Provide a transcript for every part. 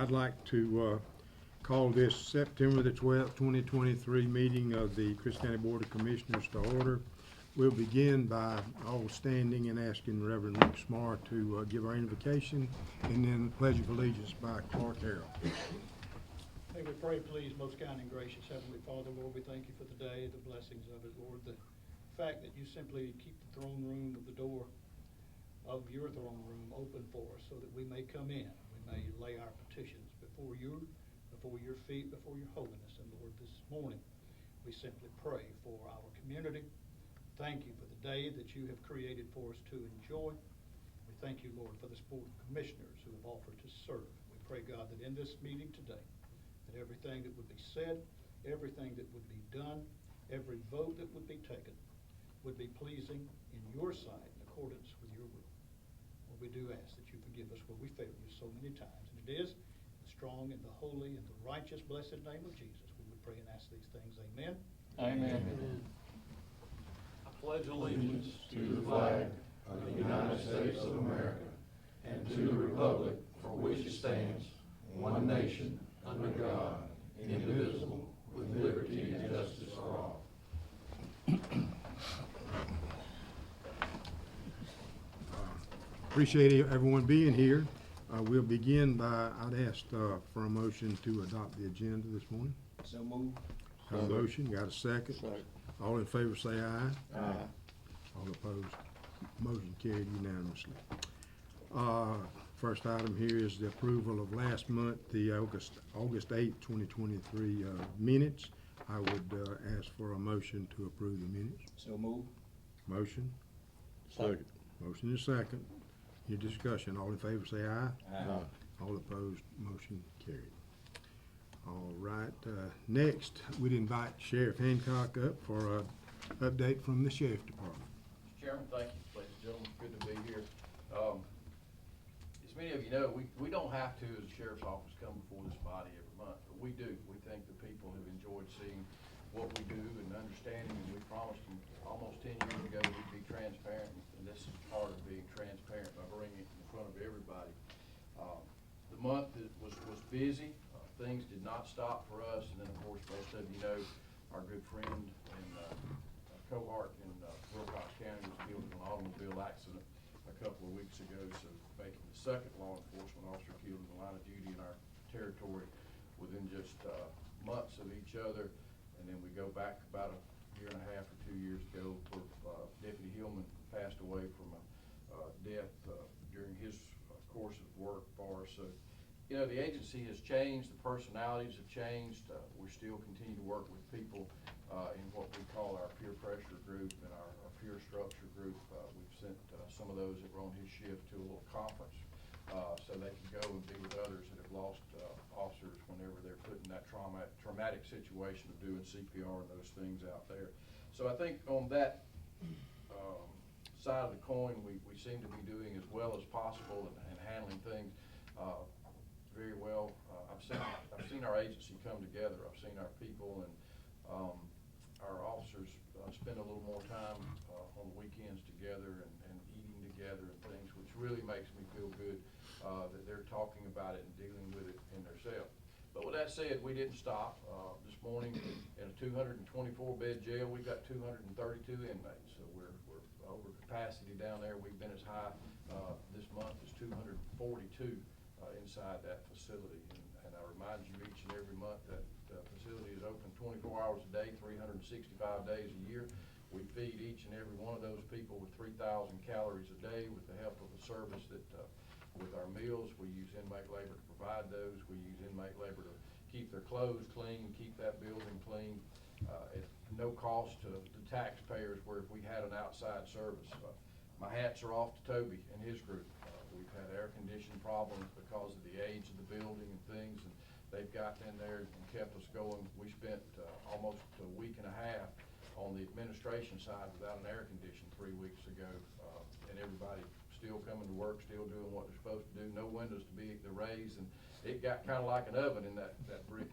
I'd like to call this September the 12th, 2023 meeting of the Chris County Board of Commissioners to order. We'll begin by all standing and asking Reverend Rick Smart to give our invocation, and then the Pledge of Allegiance by Clark Harrell. May we pray, please, most kind and gracious Heavenly Father. Lord, we thank you for the day, the blessings of it, Lord. The fact that you simply keep the throne room of the door of your throne room open for us so that we may come in. We may lay our petitions before you, before your feet, before your holiness. And Lord, this morning we simply pray for our community. Thank you for the day that you have created for us to enjoy. We thank you, Lord, for this Board of Commissioners who have offered to serve. We pray, God, that in this meeting today, that everything that would be said, everything that would be done, every vote that would be taken would be pleasing in your sight in accordance with your will. Lord, we do ask that you forgive us where we failed you so many times. And it is the strong and the holy and the righteous blessed name of Jesus we would pray and ask these things. Amen. Amen. Amen. I pledge allegiance to the flag of the United States of America and to the republic for which it stands, one nation, under God, indivisible, with liberty and justice for all. Appreciate everyone being here. We'll begin by, I'd ask for a motion to adopt the agenda this morning. So moved. Got a motion, got a second? Second. All in favor say aye. Aye. All opposed, motion carried unanimously. First item here is the approval of last month, the August 8th, 2023 minutes. I would ask for a motion to approve the minutes. So moved. Motion? Second. Motion is second. Any discussion? All in favor say aye. Aye. All opposed, motion carried. All right, next, we'd invite Sheriff Hancock up for an update from the Sheriff Department. Mr. Chairman, thank you, ladies and gentlemen. Good to be here. As many of you know, we don't have to, as a sheriff's office, come before this body every month, but we do. We think the people have enjoyed seeing what we do and understanding, and we promised them almost 10 years ago we'd be transparent, and this is part of being transparent by bringing it in front of everybody. The month was busy. Things did not stop for us, and then of course most of you know our good friend and cohort in Wilcox County was killed in an automobile accident a couple of weeks ago, so making the second law enforcement officer killed in the line of duty in our territory within just months of each other. And then we go back about a year and a half or 2 years ago where Deputy Hillman passed away from a death during his course of work for us. So, you know, the agency has changed, the personalities have changed. We still continue to work with people in what we call our peer pressure group and our peer structure group. We've sent some of those that were on his shift to a little conference so they can go and be with others that have lost officers whenever they're put in that traumatic situation of doing CPR and those things out there. So I think on that side of the coin, we seem to be doing as well as possible and handling things very well. I've seen our agency come together. I've seen our people and our officers spend a little more time on the weekends together and eating together and things, which really makes me feel good that they're talking about it and dealing with it in themselves. But with that said, we didn't stop. This morning in a 224-bed jail, we've got 232 inmates, so we're over capacity down there. We've been as high this month as 242 inside that facility. And I remind you each and every month that facility is open 24 hours a day, 365 days a year. We feed each and every one of those people with 3,000 calories a day with the help of a service that with our meals, we use inmate labor to provide those. We use inmate labor to keep their clothes clean, keep that building clean at no cost to the taxpayers, where if we had an outside service. My hats are off to Toby and his group. We've had air conditioning problems because of the age of the building and things, and they've gotten in there and kept us going. We spent almost a week and a half on the administration side without an air condition 3 weeks ago, and everybody still coming to work, still doing what they're supposed to do. No windows to be raised, and it got kind of like an oven in that brick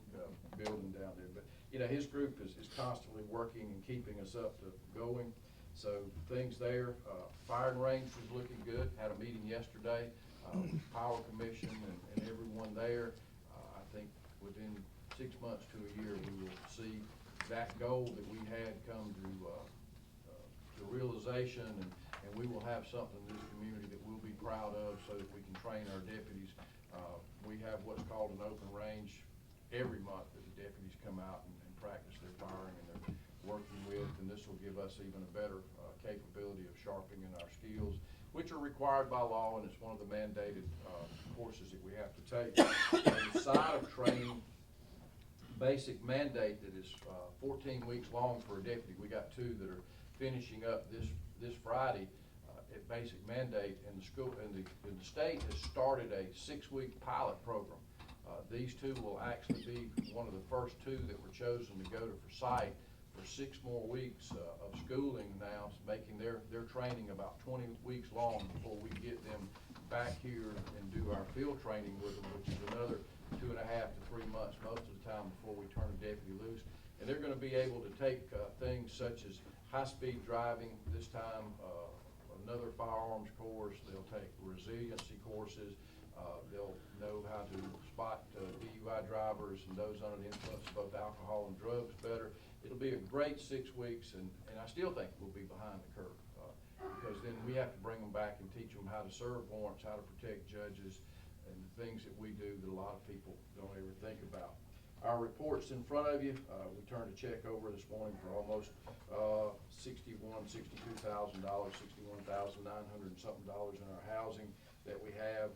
building down there. But you know, his group is constantly working and keeping us up to going. So things there. Fire and range was looking good. Had a meeting yesterday, Power Commission and everyone there. within 6 months to a year, we will see that goal that we had come to realization, and we will have something in this community that we'll be proud of so that we can train our deputies. We have what's called an open range every month that the deputies come out and practice their firing and they're working with, and this will give us even a better capability of sharpening our skills, which are required by law, and it's one of the mandated courses that we have to take. On the side of training, basic mandate that is 14 weeks long for a deputy. We got 2 that are finishing up this Friday at basic mandate, and the school and the state has started a 6-week pilot program. These 2 will actually be one of the first 2 that were chosen to go to Forsyth for 6 more weeks of schooling now, making their training about 20 weeks long before we get them back here and do our field training with them, which is another 2.5 to 3 months most of the time before we turn a deputy loose. And they're going to be able to take things such as high-speed driving this time, another firearms course. They'll take resiliency courses. They'll know how to spot DUI drivers and those under the influence of both alcohol and drugs better. It'll be a great 6 weeks, and I still think we'll be behind the curve because then we have to bring them back and teach them how to serve warrants, how to protect judges, and the things that we do that a lot of people don't ever think about. Our reports in front of you, we turned a check over this morning for almost $62,000, $61,900 and something dollars in our housing that we have.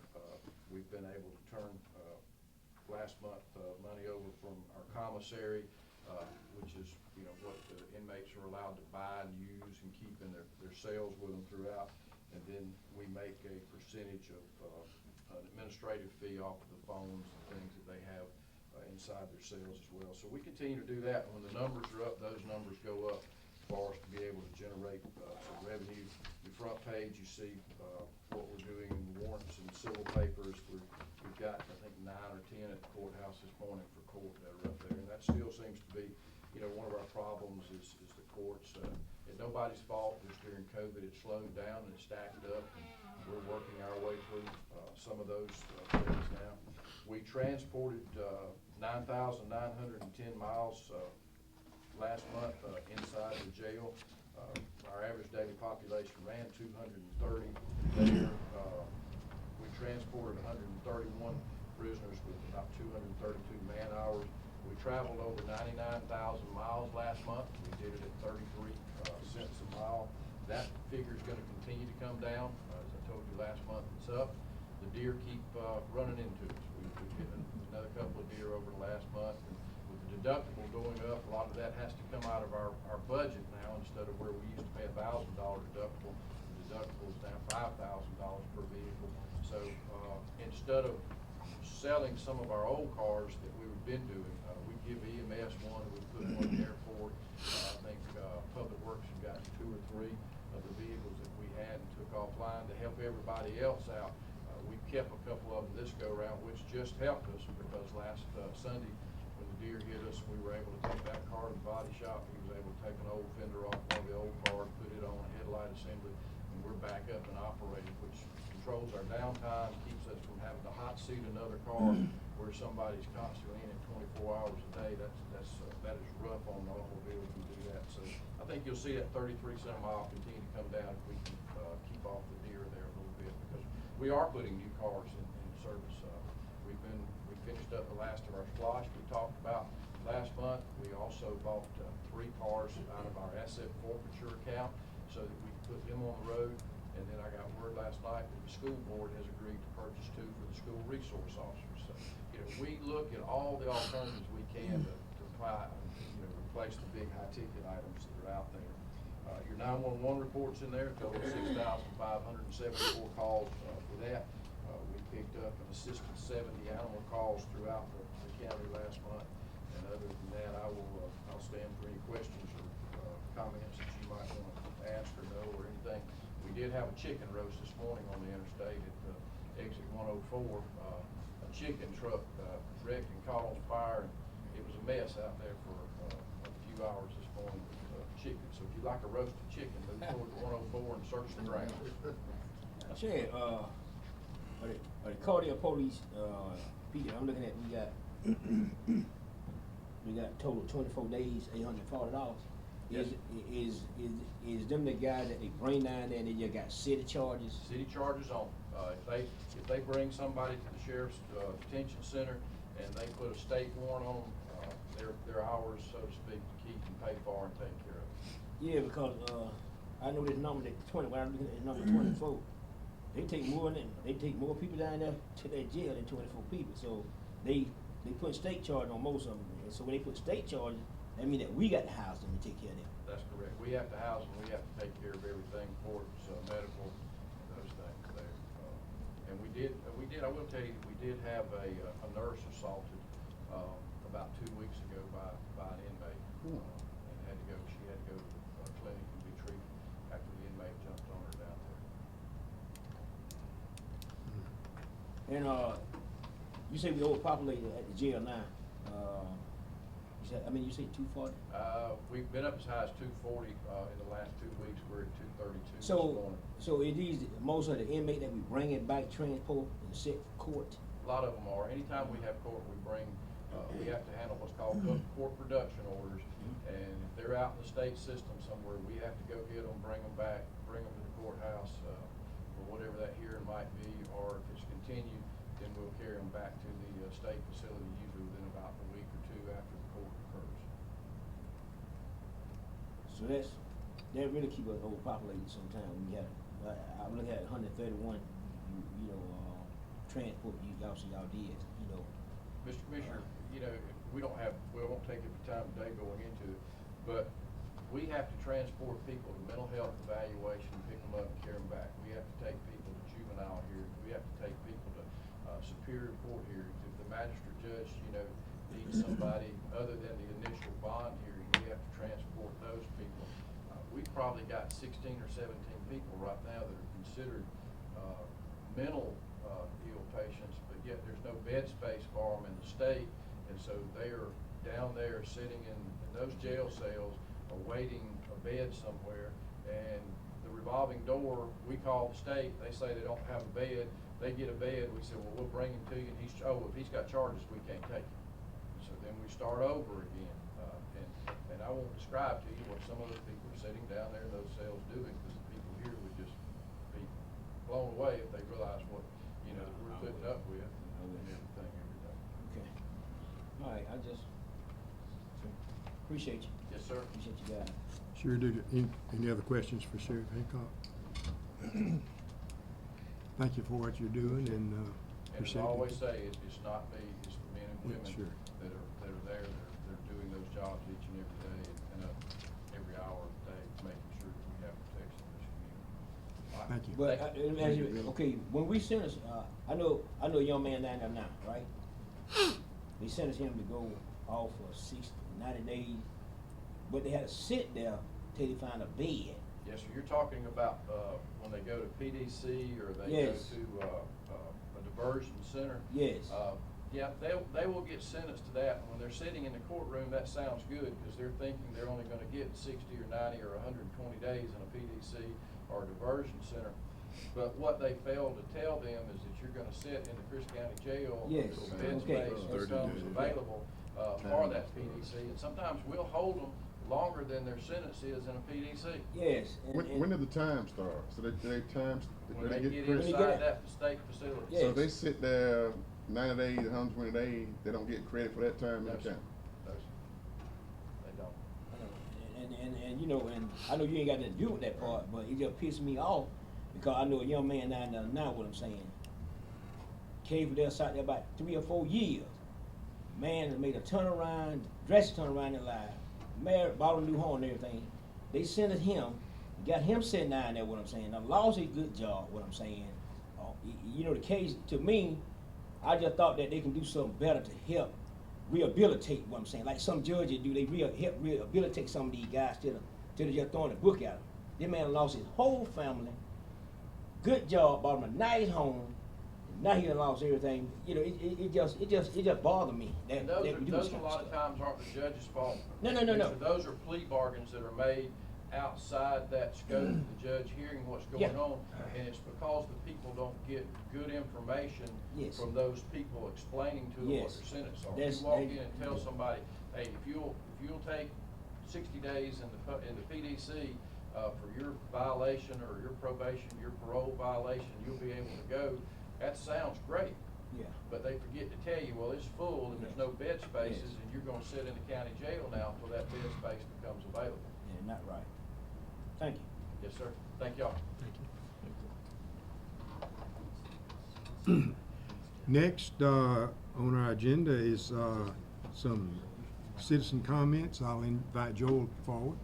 We've been able to turn last month money over from our commissary, which is what the inmates are allowed to buy and use and keep in their cells with them throughout. And then we make a percentage of an administrative fee off of the phones and things that they have inside their cells as well. So we continue to do that. When the numbers are up, those numbers go up for us to be able to generate some revenue. The front page, you see what we're doing in warrants and civil papers. We've got, I think, 9 or 10 at the courthouse this morning for court that are up there. And that still seems to be, one of our problems is the courts. It's nobody's fault. Just during COVID, it slowed down and it stacked up. And we're working our way through some of those things now. We transported 9,910 miles last month inside the jail. Our average daily population ran 230 there. We transported 131 prisoners with about 232 man hours. We traveled over 99,000 miles last month. We did it at 33 cents a mile. That figure is going to continue to come down. As I told you last month, it's up. The deer keep running into us. We've hit another couple of deer over the last month. And with the deductible going up, a lot of that has to come out of our budget now instead of where we used to pay $1,000 deductible. The deductible is now $5,000 per vehicle. So instead of selling some of our old cars that we've been doing, we give EMS one, we put one in the airport. I think Public Works have got 2 or 3 of the vehicles that we had and took offline to help everybody else out. We kept a couple of them this go around, which just helped us because last Sunday when the deer hit us, we were able to take that car to the body shop. He was able to take an old fender off one of the old cars, put it on a headlight assembly, and we're back up and operating, which controls our downtime, keeps us from having to hot seat another car where somebody's constantly in it 24 hours a day. That is rough on the automobile if we do that. So I think you'll see that 33 cent a mile continue to come down if we can keep off the deer there a little bit, because we are putting new cars in service. We finished up the last of our splosh we talked about last month. We also bought 3 cars out of our asset forfeiture account so that we can put them on the road. And then I got word last night that the school board has agreed to purchase 2 for the school resource officers. So, we look at all the alternatives we can to replace the big high-ticket items that are out there. Your 911 reports in there, total 6,574 calls for that. We picked up and assisted 70 animal calls throughout the county last month. And other than that, I'll stand for any questions or comments that you might want to ask or know or anything. We did have a chicken roast this morning on the interstate at exit 104. A chicken truck wrecked and caught on fire, and it was a mess out there for a few hours this morning with chicken. So if you like a roasted chicken, move toward 104 and search the ground. Chad, are the cardiac police, people I'm looking at, we got We got total 24 days, $840. Yes. Is them the guys that they bring down there and they just got city charges? City charges on, if they bring somebody to the sheriff's, detention center and they put a state warrant on them, they're ours, so to speak, to keep and pay for and take care of. Yeah, because, I know this number, that 20, when I'm looking at number 24, they take more people down there to that jail than 24 people, so they put state charge on most of them, and so when they put state charges, that mean that we got to house them and take care of them. That's correct. We have to house them, we have to take care of everything, courts, medical, and those things there. And we did, I will tell you, we did have a nurse assaulted, about 2 weeks ago by an inmate. And she had to go to the clinic and be treated after the inmate jumped on her down there. And, you say we overpopulated at the jail now, you say 240? We've been up as high as 240, in the last 2 weeks, we're at 232 this So, morning. so it is most of the inmate that we bring it back, transport, and set for court? A lot of them are. Anytime we have court, we bring, we have to handle what's called court production orders. And if they're out in the state system somewhere, we have to go get them, bring them back, bring them to the courthouse, for whatever that hearing might be, or if it's continued, then we'll carry them back to the state facility, usually within about a week or two after the court occurs. So that really keep us overpopulated sometime. We have, I'm looking at 131, transport y'all did, Mr. Commissioner, we won't take up time today going into it, but we have to transport people to mental health evaluation, pick them up and carry them back. We have to take people to juvenile hearings. We have to take people to superior court hearings. If the magistrate judge, needs somebody other than the initial bond hearing, we have to transport those people. We've probably got 16 or 17 people right now that are considered mental ill patients, but yet there's no bed space for them in the state, and so they are down there sitting in those jail cells awaiting a bed somewhere, and the revolving door, we call the state, they say they don't have a bed, they get a bed, we say, well, we'll bring him to you, and if he's got charges, we can't take him. So then we start over again, and I won't describe to you what some of those people are sitting down there in those cells doing, because the people here would just be blown away if they realize what, we're putting up with and everything every day. Okay. All right, I just appreciate you. Yes, sir. Appreciate you guys. Sure do. Any other questions for Sheriff Hancock? Thank you for what you're doing, and And as appreciate I it. always say, it's not me, it's the men and Yeah, women sure. that are there, they're doing those jobs each and every day and every hour of the day, making sure that we have protection in this community. All right. Thank you. But, let me ask you, okay, when we sentence, I know a young man down there now, right? They sentenced him to go off for 60, 90 days, but they had to sit there till they find a bed. Yes, sir, you're talking about, when they go to PDC or they go Yes. to, a diversion center? Yes. Yeah, they will get sentenced to that, and when they're sitting in the courtroom, that sounds good, because they're thinking they're only gonna get 60 or 90 or 120 days in a PDC or a diversion center. But what they fail to tell them is that you're gonna sit in the Chris County Jail Yes, until bed okay. space 30 becomes days. available, for that PDC, and sometimes we'll hold them longer than their sentence is in a PDC. Yes. and- When did the time start? So they times, When they get credit? in- inside that state facility. Yeah. So if they sit there 90 days, 120 days, they don't get credit for that time No, in the sir. county? No, sir. They don't. And I know you ain't got nothing to do with that part, but it just pissed me off because I know a young man down there now, what I'm saying. Came from there, sat there about 3 or 4 years. Man has made a turnaround, drastic turnaround in life. Married, bought a new home and everything. They sentenced him, got him sitting down there, what I'm saying. Now, lost a good job, what I'm saying. The case, to me, I just thought that they can do something better to help rehabilitate, what I'm saying. Like some judges do, they help rehabilitate some of these guys instead of just throwing a book at them. This man lost his whole family, good job, bought him a nice home. Now he done lost everything. It just bothered me that, And that we do this those a kind lot of of stuff. times aren't the judge's fault. No. Those are plea bargains that are made outside that scope of the judge hearing what's going Yeah. on. And it's because the people don't get good information Yes. from those people explaining to them what Yes. their sentence are. That's- You walk they- in and tell somebody, hey, if you'll take 60 days in the PDC, for your violation or your probation, your parole violation, you'll be able to go. That sounds great. Yeah. But they forget to tell you, well, it's full and there's no bed spaces, Yes. and you're gonna sit in the county jail now until that bed space becomes available. Yeah, not right. Thank you. Yes, sir. Thank y'all. Next, on our agenda is, some citizen comments. I'll invite Joel forward.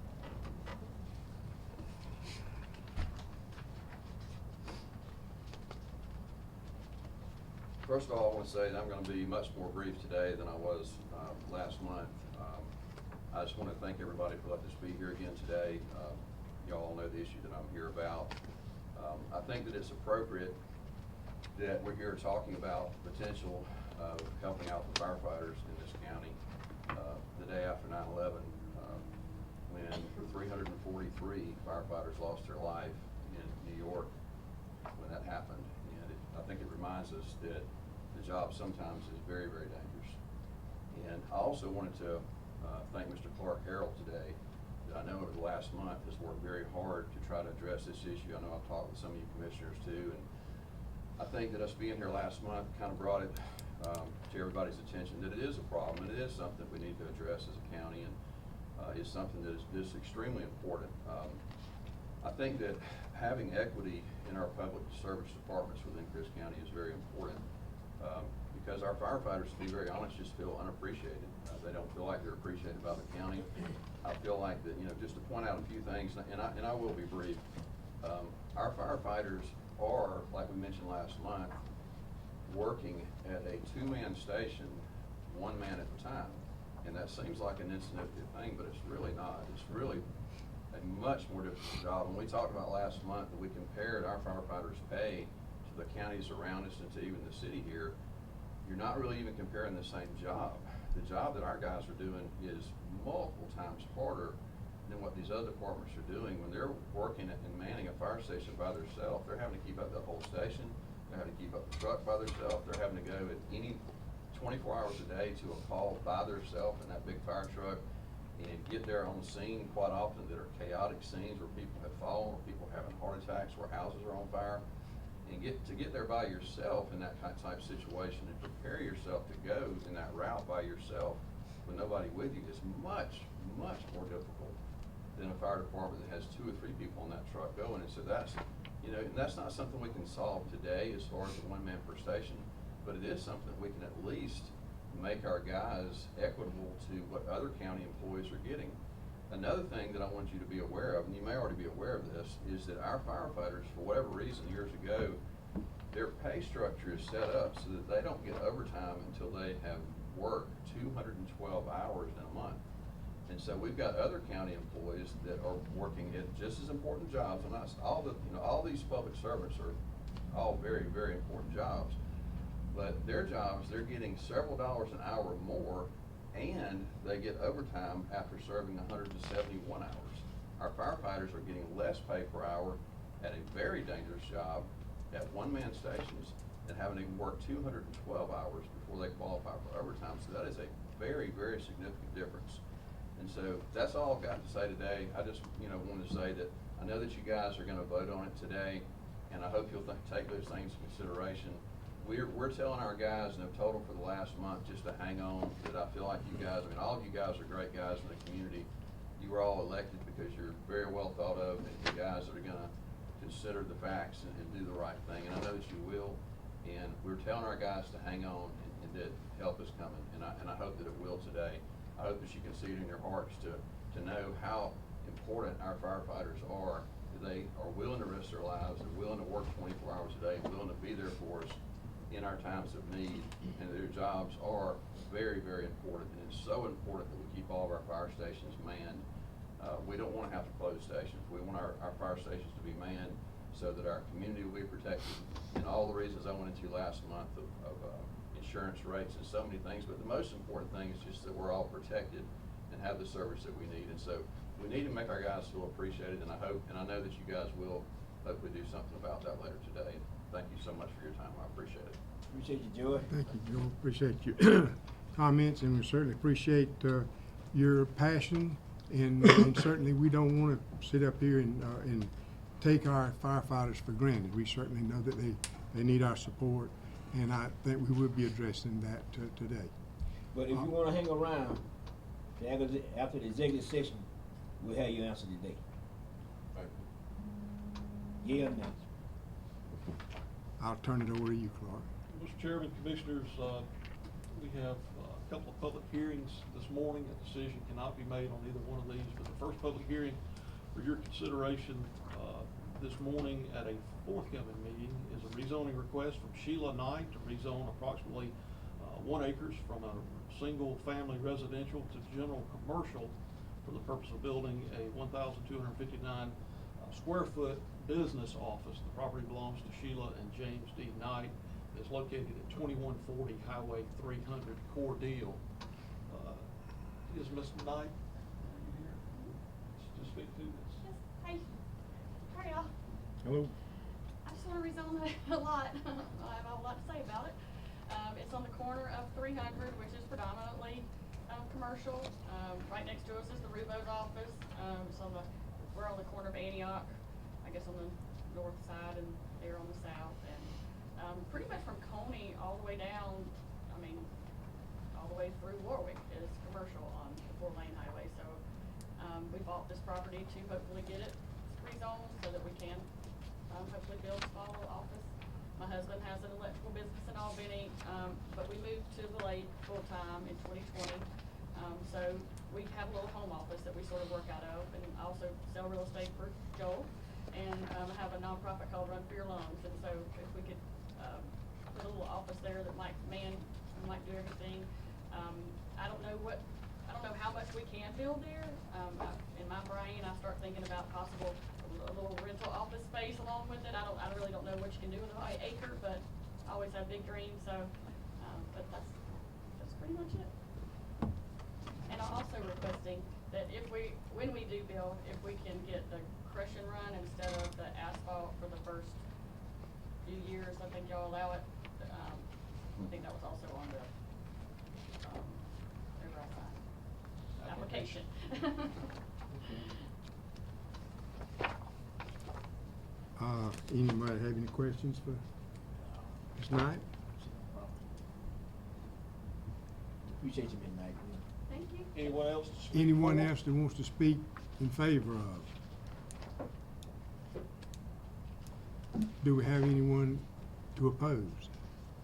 First of all, I want to say that I'm going to be much more brief today than I was last month. I just want to thank everybody for letting us be here again today. Y'all know the issue that I'm here about. I think that it's appropriate that we're here talking about the potential of helping out the firefighters in this county the day after 9/11, when 343 firefighters lost their life in New York when that happened. And I think it reminds us that the job sometimes is very, very dangerous. And I also wanted to thank Mr. Clark Harrell today, that I know over the last month has worked very hard to try to address this issue. I know I've talked with some of you commissioners too, and I think that us being here last month kind of brought it to everybody's attention that it is a problem, and it is something we need to address as a county, and is something that is just extremely important. I think that having equity in our public service departments within Chris County is very important, because our firefighters, to be very honest, just feel unappreciated. They don't feel like they're appreciated by the county. I feel like that, just to point out a few things, and I will be brief. Our firefighters are, like we mentioned last month, working at a two-man station, one man at a time. And that seems like an insignificant thing, but it's really not. It's really a much more difficult job. And we talked about last month that we compared our firefighters' pay to the counties around us and to even the city here. You're not really even comparing the same job. The job that our guys are doing is multiple times harder than what these other departments are doing. When they're working and manning a fire station by themselves, they're having to keep up the whole station. They're having to keep up the truck by themselves. They're having to go at any 24 hours a day to a call by themselves in that big fire truck and get there on scene quite often that are chaotic scenes where people have fallen, or people are having heart attacks, where houses are on fire. And get there by yourself in that type of situation and prepare yourself to go in that route by yourself with nobody with you is much, much more difficult than a fire department that has 2 or 3 people on that truck going. And so that's, and that's not something we can solve today as far as the one man per station, but it is something that we can at least make our guys equitable to what other county employees are getting. Another thing that I want you to be aware of, and you may already be aware of this, is that our firefighters, for whatever reason, years ago, their pay structure is set up so that they don't get overtime until they have worked 212 hours in a month. And so we've got other county employees that are working at just as important jobs. And all these public servants are all very, very important jobs. But their jobs, they're getting several dollars an hour more, and they get overtime after serving 171 hours. Our firefighters are getting less pay per hour at a very dangerous job at one-man stations and having to work 212 hours before they qualify for overtime. So that is a very, very significant difference. And so that's all I've got to say today. I just, wanted to say that I know that you guys are going to vote on it today, and I hope you'll take those things into consideration. We're telling our guys, and I've told them for the last month, just to hang on, that I feel like you guys, all of you guys are great guys in the community. You were all elected because you're very well thought of, and you guys that are gonna consider the facts and do the right thing, and I know that you will. And we're telling our guys to hang on, and that help is coming, and I hope that it will today. I hope that you can see it in your hearts to know how important our firefighters are. They are willing to risk their lives, they're willing to work 24 hours a day, willing to be there for us in our times of need, and their jobs are very, very important. And it's so important that we keep all of our fire stations manned. We don't want to have to close stations. We want our fire stations to be manned so that our community will be protected. And all the reasons I went into last month of insurance rates and so many things, but the most important thing is just that we're all protected and have the service that we need. And so we need to make our guys feel appreciated, and I hope, and I know that you guys will hopefully do something about that later today. Thank you so much for your time, I appreciate it. Appreciate you, Joey. Thank you, Joe. Appreciate your comments, and we certainly appreciate your passion. And certainly, we don't want to sit up here and take our firefighters for granted. We certainly know that they need our support, and I think we will be addressing that today. But if you wanna hang around, after the executive session, we'll have your answer today. Thank Yeah or no? I'll turn it over to you, Clark. Mr. Chairman, Commissioners, we have a couple of public hearings this morning. A decision cannot be made on either one of these, but the first public hearing for your consideration this morning at a forthcoming meeting is a rezoning request from Sheila Knight to rezone approximately 1 acre from a single-family residential to general commercial for the purpose of building a 1,259 square foot business office. The property belongs to Sheila and James D. Knight. It's located at 2140 Highway 300 Cordele. Is Ms. Knight here to speak to this? Yes, hey, how are y'all? Hello. I just want to rezone a lot. I have a lot to say about it. It's on the corner of 300, which is predominantly commercial. Right next to us is the Rubo's office. We're on the corner of Antioch, I guess on the north side, and they're on the south. And pretty much from Coney all the way down, I mean, all the way through Warwick is commercial on the 4-lane highway. So we bought this property to hopefully get it rezoned so that we can hopefully build a small little office. My husband has an electrical business in Albany, but we moved to the lake full-time in 2020. So we have a little home office that we sort of work out of, and I also sell real estate for Joel, and have a nonprofit called Run for Your Lungs. And so if we could put a little office there that might do everything. I don't know how much we can build there. In my brain, I start thinking about possible a little rental office space along with it. I really don't know what you can do with an acre, but I always have big dreams. So, but that's pretty much it. And I'm also requesting that when we do build, if we can get the crush and run instead of the asphalt for the first few years, I think y'all allow it. I think that was also on the application. Anybody have any questions for Ms. Knight? Appreciate you, Ms. Knight. Thank you. Anyone else to speak? Anyone for? else that wants to speak in favor of? Do we have anyone to oppose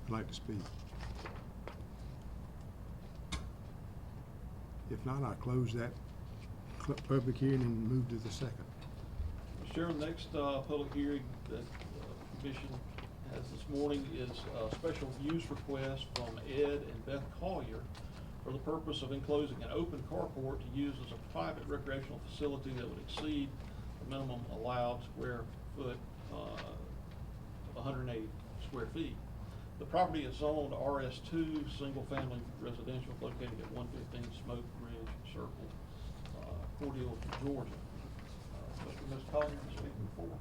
who'd like to speak? If not, I'll close that public hearing and move to the second. Mr. Chairman, the next public hearing that the Commission has this morning is a special use request from Ed and Beth Collier for the purpose of enclosing an open carport to use as a private recreational facility that would exceed the minimum allowed square foot of 180 square feet. The property is zoned RS2, single-family residential, located at 115 Smoke Ridge Circle, Cordele, Georgia. Mr. Collier, you speak before.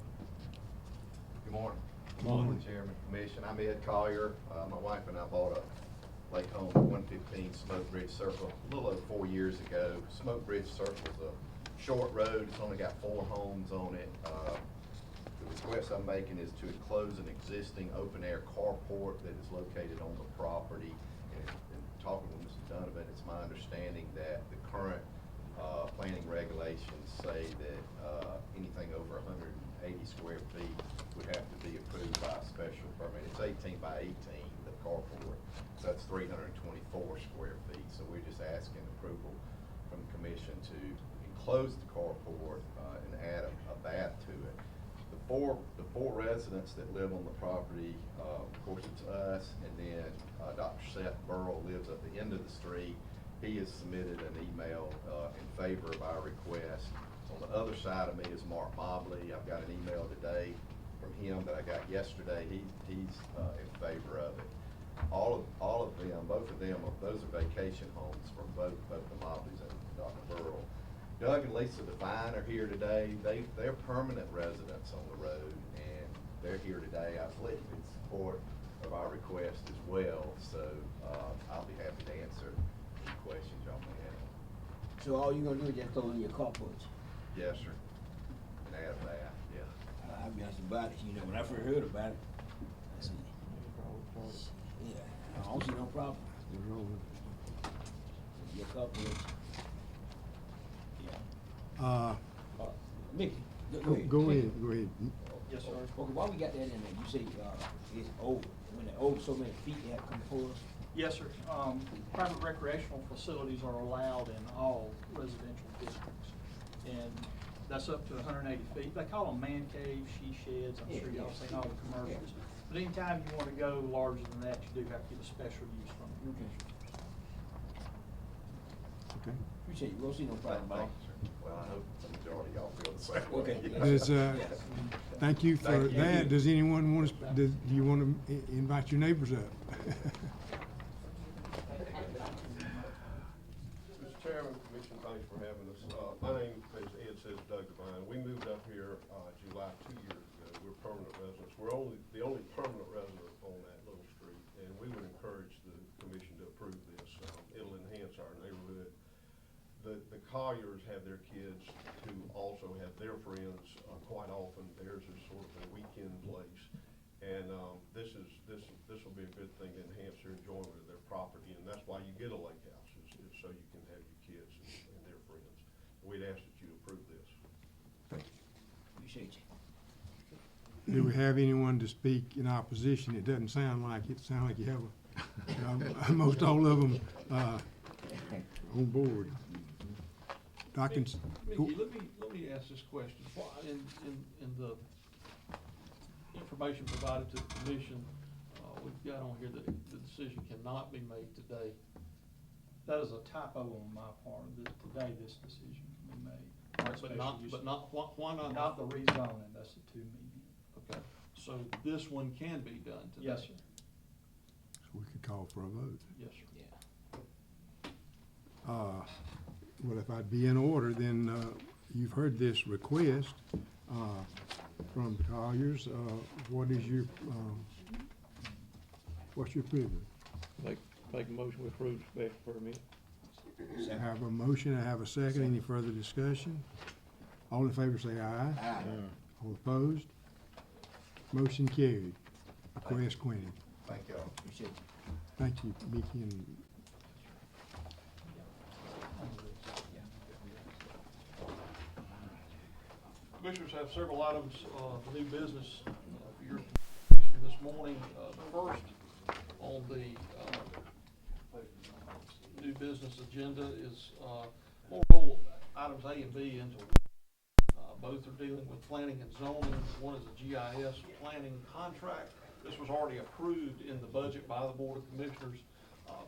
Good morning. Good morning, Chairman, Commission. I'm Ed Collier. My wife and I bought a lake home at 115 Smoke Ridge Circle a little over 4 years ago. Smoke Ridge Circle is a short road. It's only got 4 homes on it. The request I'm making is to enclose an existing open-air carport that is located on the property. And talking with Mr. Donovan, it's my understanding that the current planning regulations say that anything over 180 square feet would have to be approved by a special permit. It's 18 by 18, the carport, so that's 324 square feet. So we're just asking approval from the commission to enclose the carport and add a bath to it. The four residents that live on the property, of course it's us, and then Dr. Seth Burrell lives at the end of the street. He has submitted an email in favor of our request. On the other side of me is Mark Mobley. I've got an email today from him that I got yesterday. He's in favor of it. All of them, both of them, those are vacation homes from both the Mobleys and Dr. Burrell. Doug and Lisa Devine are here today. They're permanent residents on the road, and they're here today, I believe, in support of our request as well. So I'll be happy to answer any questions y'all may have. So all you gonna do is just throw in your carports? Yes, sir. And add that, yeah. I'll be honest about it, you know, when I first heard about it, I said, yeah, I don't see no problem. Your carports. Yeah. Mickey, Go ahead, go ahead. Yes, sir. Okay, why we got that in there? You say, it's over, when they're over so many feet, they have to come before us? Yes, sir. Private recreational facilities are allowed in all residential districts. And that's up to 180 feet. They call them man caves, she sheds. I'm sure y'all seen all the commercials. But anytime you want to go larger than that, you do have to get a special use from the commission. Okay. Appreciate you, we'll see no problem about Thank it. you, sir. Well, I hope the majority of y'all feel the same way. Okay. Does, thank you for Thank you. that. Does anyone want to, do you want to invite your neighbors up? Mr. Chairman, Commission, thanks for having us. My name, as Ed says, Doug Devine. We moved up here July 2 years ago. We're permanent residents. We're the only permanent resident on that little street, and we would encourage the commission to approve this. It'll enhance our neighborhood. The Colliers have their kids who also have their friends quite often. Theirs is sort of a weekend place. And this will be a good thing to enhance their enjoyment of their property, and that's why you get a lake house, is so you can have your kids and their friends. We'd ask that you approve this. Appreciate you. Do we have anyone to speak in opposition? It doesn't sound like it. Sound like you have most all of them on board. Mickey, let me ask this question. Why, in the information provided to the commission, we've got on here that the decision cannot be made today. That is a typo on my part, that today this decision can be made. Why not? Not the rezoning, that's the 2 million. Okay, so this one can be done today? Yes, sir. So we could call for a vote. Yes, sir. Yeah. Well, if I'd be in order, then you've heard this request from the Colliers. What is your, what's your privilege? Make a motion to approve the special permit. I have a motion, I have a second. Any further discussion? All in favor say aye. Aye. All opposed? Motion carried. Request granted. Thank y'all. Appreciate you. Thank you, Mickey and Commissioners have several items of new business for your consideration this morning. The first on the new business agenda is we'll roll items A and B into one. Both are dealing with planning and zoning. One is a GIS planning contract. This was already approved in the budget by the Board of Commissioners,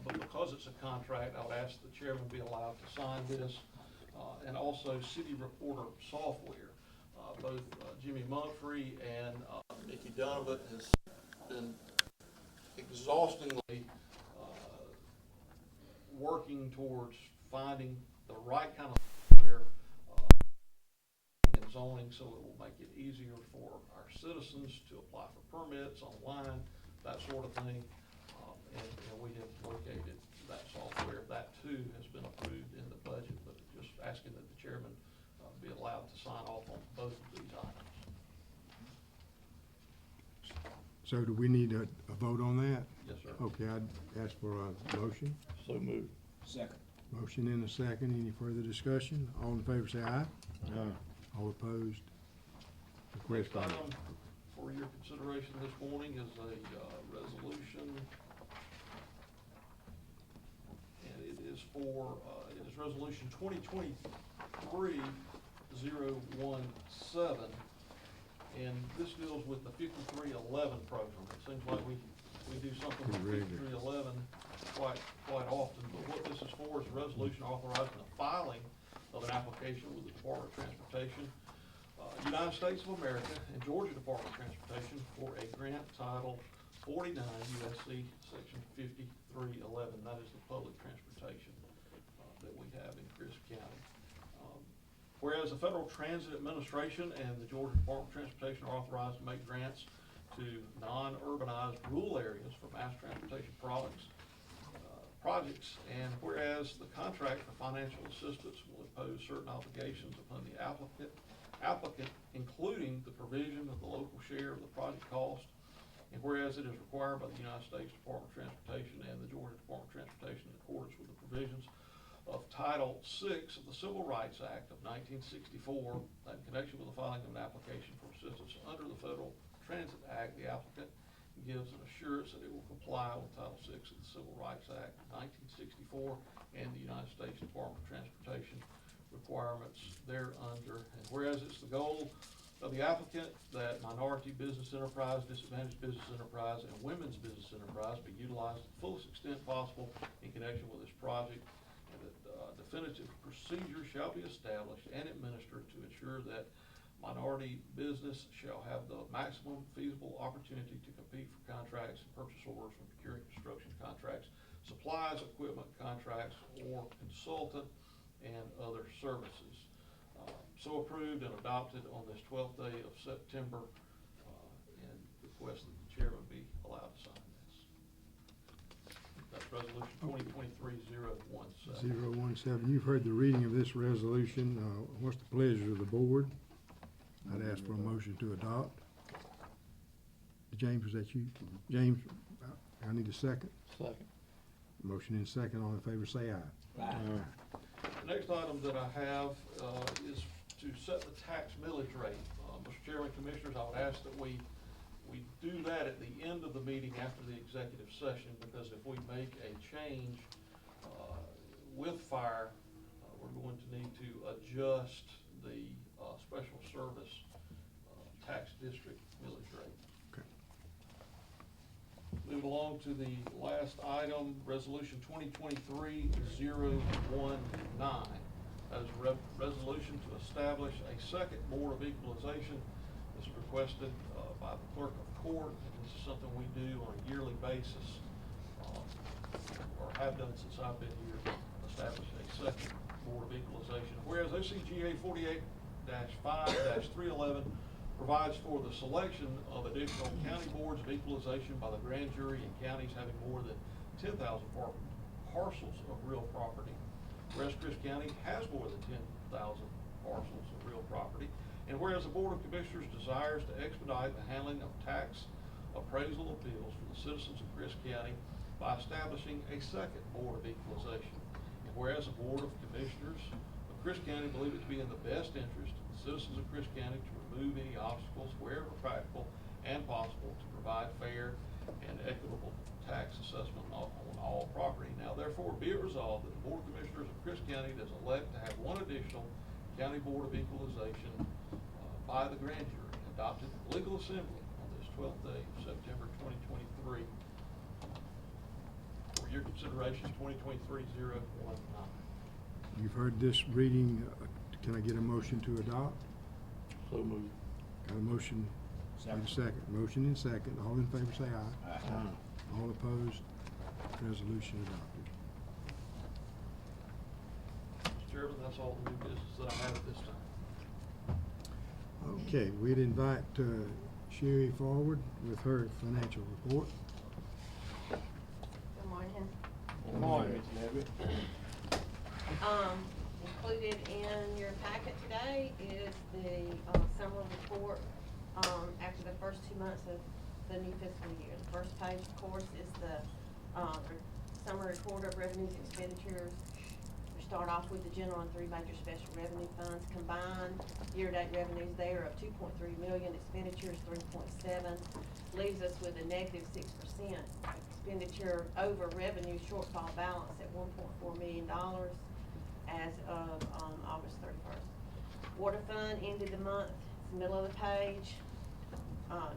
but because it's a contract, I would ask the chairman be allowed to sign this. And also City Reporter software. Both Jimmy Mumphrey and Nikki Donovan has been exhaustingly working towards finding the right kind of software and zoning so it will make it easier for our citizens to apply for permits online, that sort of thing. And we have located that software. That too has been approved in the budget, but just asking that the chairman be allowed to sign off on both of these items. so do we need a vote on that? Yes, sir. Okay, I'd ask for a motion. So moved. Second. Motion and a second. Any further discussion? All in favor say aye. All opposed? Request Next granted. item for your consideration this morning is a resolution. And it is resolution 2023-017. And this deals with the 5311 program. It seems like we do something with 5311 quite often, but what this is for is a resolution authorizing the filing of an application with the Department of Transportation, United States of America, and Georgia Department of Transportation for a grant title 49 USC Section 5311. That is the public transportation that we have in Crisp County. Whereas the Federal Transit Administration and the Georgia Department of Transportation are authorized to make grants to non-urbanized rural areas for mass transportation projects, and whereas the contract for financial assistance will impose certain obligations upon the applicant, including the provision of the local share of the project cost, and whereas it is required by the United States Department of Transportation and the Georgia Department of Transportation in accordance with the provisions of Title VI of the Civil Rights Act of 1964, that in connection with the filing of an application for assistance under the Federal Transit Act, the applicant gives an assurance that it will comply with Title VI of the Civil Rights Act of 1964 and the United States Department of Transportation requirements thereunder. And whereas it's the goal of the applicant that minority business enterprise, disadvantaged business enterprise, and women's business enterprise be utilized to the fullest extent possible in connection with this project, and that definitive procedures shall be established and administered to ensure that minority business shall have the maximum feasible opportunity to compete for contracts and purchase orders from procuring construction contracts, supplies, equipment contracts, or consultant and other services. So approved and adopted on this 12th day of September, and request that the chairman be allowed to sign this. That's resolution 2023-017. 017. You've heard the reading of this resolution. What's the pleasure of the board? I'd ask for a motion to adopt. James, was that you? James, I need a second. Second. Motion and second. All in favor, say aye. Aye. The next item that I have is to set the tax millage rate. Mr. Chairman, Commissioners, I would ask that we do that at the end of the meeting after the executive session, because if we make a change with fire, we're going to need to adjust the special service tax district millage rate. Okay. Move along to the last item, resolution 2023-019. That is a resolution to establish a second board of equalization. This is requested by the clerk of court, and this is something we do on a yearly basis, or have done since I've been here, establish a second board of equalization. Whereas OCGA 48-5-311 provides for the selection of additional county boards of equalization by the grand jury in counties having more than 10,000 parcels of real property. Whereas Crisp County has more than 10,000 parcels of real property, and whereas the Board of Commissioners desires to expedite the handling of tax appraisal appeals for the citizens of Crisp County by establishing a second board of equalization, and whereas the Board of Commissioners of Crisp County believe it to be in the best interest of the citizens of Crisp County to remove any obstacles wherever practical and possible to provide fair and equitable tax assessment on all property. Now therefore be it resolved that the Board of Commissioners of Crisp County does elect to have one additional county board of equalization by the grand jury adopted in the legal assembly on this 12th day of September 2023. For your consideration, 2023-019. You've heard this reading. Can I get a motion to adopt? So moved. Got a motion? Second. Second. Motion and second. All in favor, say aye. Aye. All opposed? Resolution adopted. Mr. Chairman, that's all the new business that I have at this time. Okay, we'd invite Sherry forward with her financial report. Good morning. Good morning, Ms. Levy. Included in your packet today is the summary report after the first 2 months of the new fiscal year. The first page, of course, is the summary report of revenues and expenditures. We start off with the general and three major special revenue funds combined. Year-to-date revenues there of $2.3 million, expenditures 3.7, leaves us with a negative 6% expenditure over revenue shortfall balance at $1.4 million as of August 31st. Water fund ended the month, it's the middle of the page.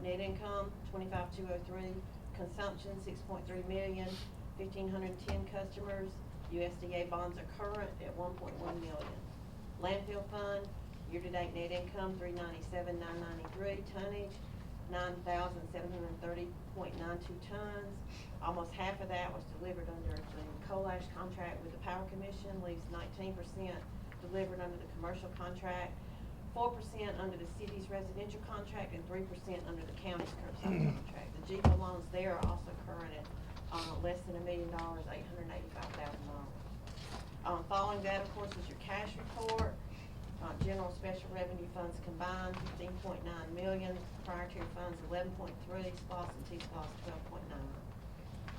Net income, 25,203. Consumption, 6.3 million. 1,510 customers. USDA bonds are current at 1.1 million. Landfill fund, year-to-date net income, 397,993. Tonnage, 9,730.92 tons. Almost half of that was delivered under the coal ash contract with the Power Commission, leaves 19% delivered under the commercial contract, 4% under the city's residential contract, and 3% under the county's curbside contract. The GEPA loans there are also current at, less than $1 million, $885,000. Following that, of course, is your cash report. General special revenue funds combined, 15.9 million, proprietary funds, 11.3, SPOS and T-SPOS, 12.9.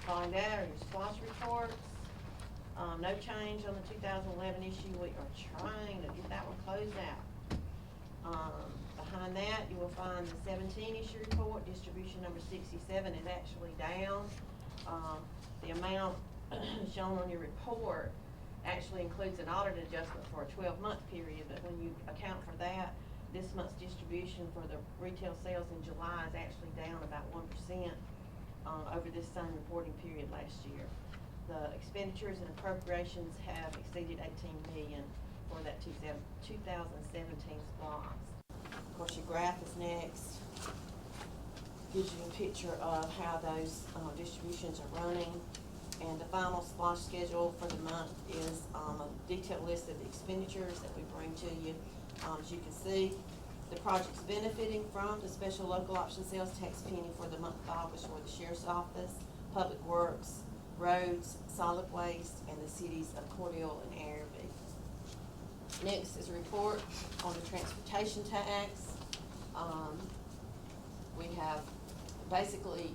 Following that are your SPOS reports. No change on the 2011 issue. We are trying to get that one closed out. Behind that, you will find the 17 issue report. Distribution number 67 is actually down. The amount shown on your report actually includes an audit adjustment for a 12-month period, but when you account for that, this month's distribution for the retail sales in July is actually down about 1% over this same reporting period last year. The expenditures and appropriations have exceeded 18 million for that 2017 SPOS. Of course, your graph is next. Gives you a picture of how those distributions are running. And the final SPOS schedule for the month is a detailed list of the expenditures that we bring to you. As you can see, the project's benefiting from the special local option sales tax penny for the month of August for the Sheriff's Office, Public Works, Roads, Solid Waste, and the cities of Cordele and Araby. Next is a report on the transportation tax. We have basically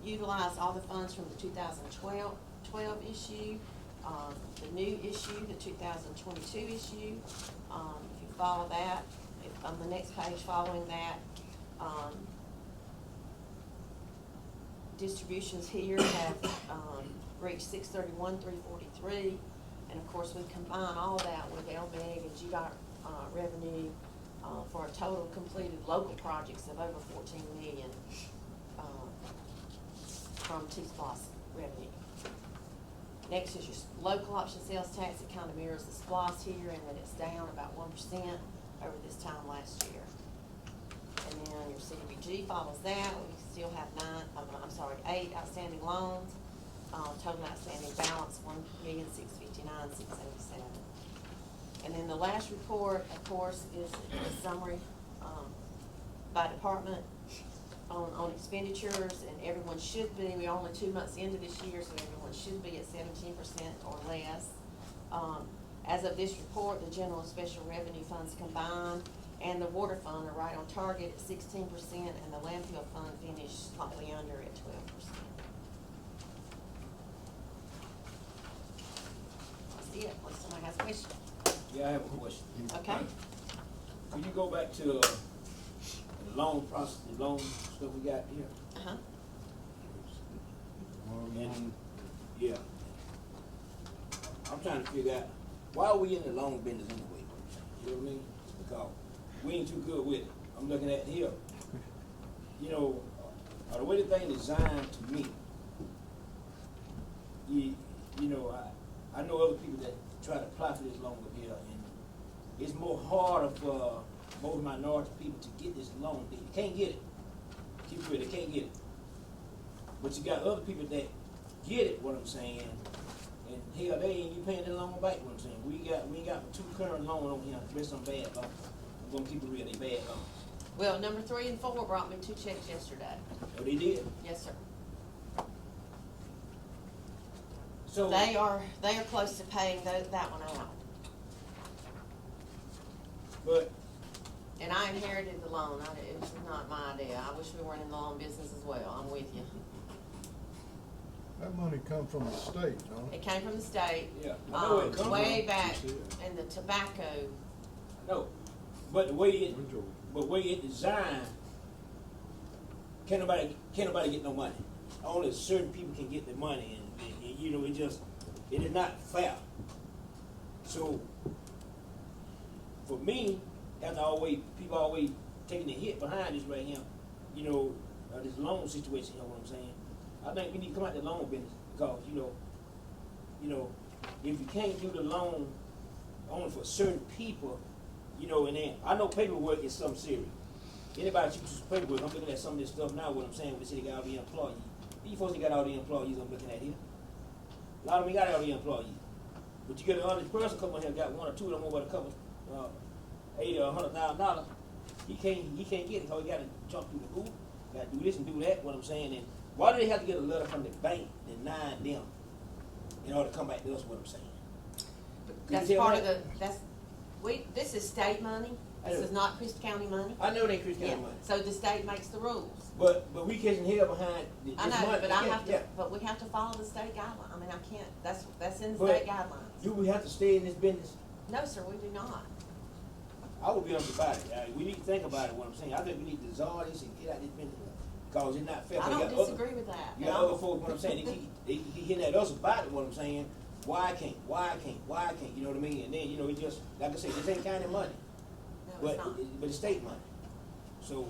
utilized all the funds from the 2012 issue, the new issue, the 2022 issue. If you follow that, on the next page following that, distributions here have reached $631,343, and of course we combine all that with LBEG and GDOT revenue for a total completed local projects of over $14 million from T-SPOS revenue. Next is your local option sales tax. It kind of mirrors the SPOS here, and that it's down about 1% over this time last year. And then your CDBG follows that. We still have 8 outstanding loans. Total outstanding balance $1,659,687. And then the last report, of course, is a summary by department on expenditures, and everyone should be. We're only 2 months into this year, so everyone should be at 17% or less. As of this report, the general and special revenue funds combined and the water fund are right on target at 16%, and the landfill fund finished slightly under at 12%. That's it, unless somebody has a question. Yeah, I have a question. Okay. Could you go back to the loan process, the loan stuff we got here? Uh-huh. And, yeah. I'm trying to figure out, why are we in the loan business anyway? You know what I mean? Because we ain't too good with it. I'm looking at here. You know, the way the thing is designed to me, you know, I know other people that try to apply for this loan up here, and it's more harder for most minority people to get this loan. They can't get it. Keep it real, they can't get it. But you got other people that get it, what I'm saying, and hell, they ain't even paying their loan back, what I'm saying. We ain't got 2 current loans on here, there's some bad loans. I'm gonna keep it real, they bad loans. Well, number 3 and 4 brought me 2 checks yesterday. Oh, they did? Yes, sir. So They are close to paying that one out. But And I inherited the loan. It was not my idea. I wish we weren't in the loan business as well. I'm with you. That money come from the state, don't it? It came from the state. yeah, I know where it come Way from. back in the tobacco. No, but the way it designed, can't nobody get no money. Only certain people can get the money, and you know, it is not fair. So for me, people always taking the hit behind this right here, you know, this loan situation, you know what I'm saying? I think we need to come out the loan business, because, you know, if you can't do the loan only for certain people, you know, and then, I know paperwork is something serious. Anybody that uses paperwork, I'm looking at some of this stuff now, what I'm saying, we say they got all the employees. These folks, they got all the employees I'm looking at here. A lot of them got all the employees. But you get an honest person come in here, got one or two of them over a couple, $80,000 or $100,000, he can't get it, because he gotta jump through the hoop, gotta do this and do that, what I'm saying, and why do they have to get a letter from the bank denying them in order to come back to us, what I'm saying? Can you That's tell part of that? this is state money, this is not Christian County money. I know they Chris County Yeah, money, so the state makes the rules. but we catching hell behind this I money. know, but I Yeah, have to, yeah. but we have to follow the state guideline, I mean, I can't, that's in the But state guidelines. do we have to stay in this business? No, sir, we do not. I would be on about it. We need to think about it, what I'm saying. I think we need to dissolve this and get out this business, because it's not fair. I You don't got other- disagree with that. You got other folks, what I'm saying, they keep hitting at us about it, what I'm saying. Why I can't, you know what I mean? And then, you know, it just, like I said, this ain't county money, No, but, it's not. but it's state money. So,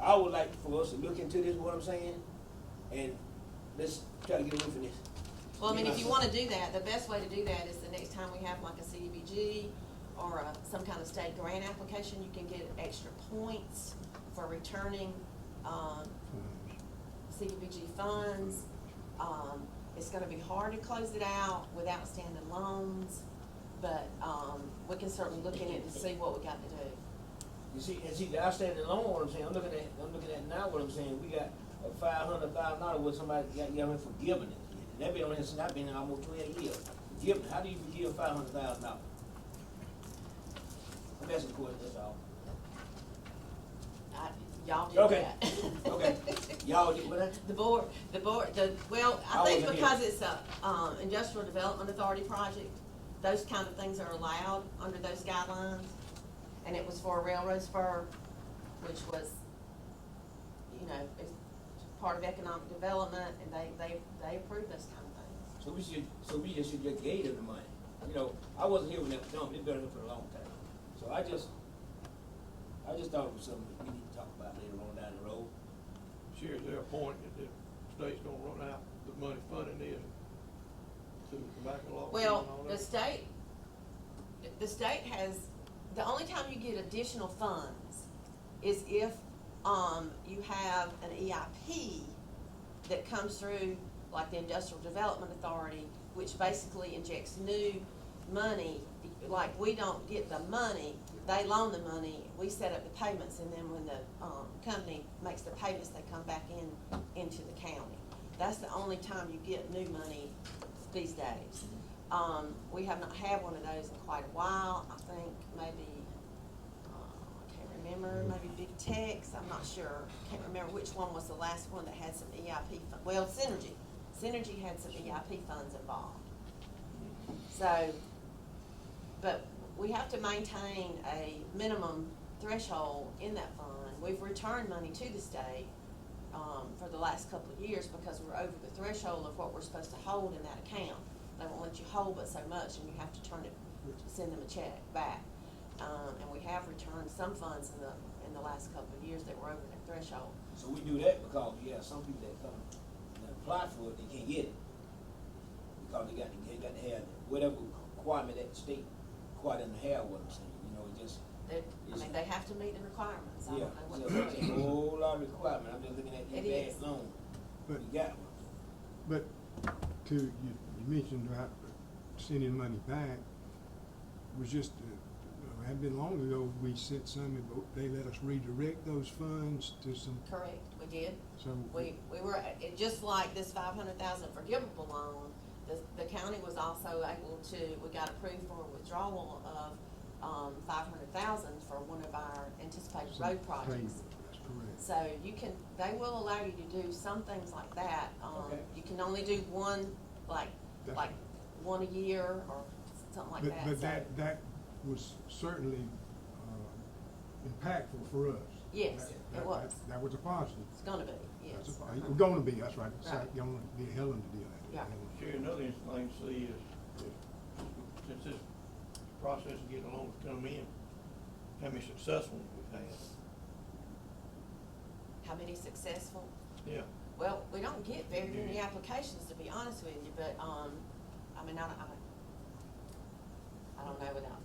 I would like for us to look into this, what I'm saying, and let's try to get away from this. Well, I mean, if you wanna do that, the best way to do that is the next time we have like a CDBG or some kind of state grant application, you can get extra points for returning, CDBG funds. It's gonna be hard to close it out with outstanding loans, but, we can certainly look in it and see what we got to do. You see, and see, the outstanding loan, what I'm saying, I'm looking at now, what I'm saying, we got a $500,000 where somebody got me forgiving it. And that been on here since I've been in almost 12 years. Forgiveness, how do you forgive $500,000? I'm asking a question, that's all. Y'all did Okay. that. Okay. Y'all did what? Well, I I think wasn't because here. it's a, industrial development authority project, those kind of things are allowed under those guidelines. And it was for a railroad spur, which was, you know, it's part of economic development, and they approved those kind of things. So we just should just gave them the money. You know, I wasn't here when that was done, but it's been here for a long time. So I just thought it was something we need to talk about later on down the road. Sure, is there a point that the state's gonna run out the money funding this to tobacco law? Well, and all the that? state has, the only time you get additional funds is if, you have an EIP that comes through, like the Industrial Development Authority, which basically injects new money. Like, we don't get the money, they loan the money, we set up the payments, and then when the, company makes the payments, they come back into the county. That's the only time you get new money these days. We have not had one of those in quite a while. I think maybe, I can't remember, maybe Big Tex, I'm not sure. Can't remember which one was the last one that had some EIP well, Synergy. Synergy had some EIP funds involved. So, but we have to maintain a minimum threshold in that fund. We've returned money to the state, for the last couple of years because we're over the threshold of what we're supposed to hold in that account. They won't let you hold but so much, and you have to turn it, send them a check back. And we have returned some funds in the last couple of years that were over that threshold. So we do that because, yeah, some people that come and apply for it, they can't get it. Because they got to have whatever requirement that the state required them to have, what I'm saying, you know, it just. They have to meet the requirements. I Yeah, don't know so what it's a whole lot of requirement, I'm just looking at It this is. bad loan. But- We got one. But you mentioned about sending money back, was just, it hadn't been long ago, we sent some, but they let us redirect those funds to some, Correct, we did. so. We were, just like this $500,000 forgivable loan, the county was also able to, we got approved for a withdrawal of, $500,000 for one of our anticipated some road projects. payment, that's correct. So they will allow you to do some things like that. Okay. You can only do one, like one a year or something like that. But So, that was certainly, impactful for us. Yes, it was. That was a positive. It's gonna be, That's yes. We're gonna be, that's right, it's Right. gonna be a hell of a deal. Yeah. Sure, another interesting thing to see is, since this process of getting a loan to come in, how many successful ones we've had. How many successful? Yeah. Well, we don't get very many Yeah. applications, to be honest with you, but, I mean, I don't know without.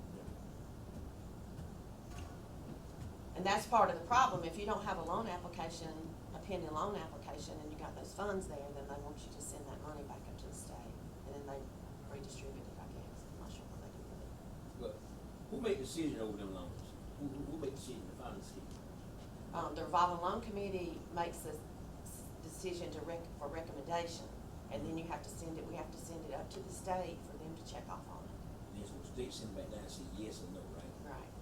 And that's part of the problem, if you don't have a loan application, a pending loan application, and you got those funds there, then they want you to send that money back up to the state, and then they redistribute it, I guess, I'm not make the decision over them loans? Who make the decision, the final decision? The revolving loan committee makes a decision for recommendation, and then we have to send it up to the state for them to check off on it. Then so the state send back down and say yes or no, right? Right.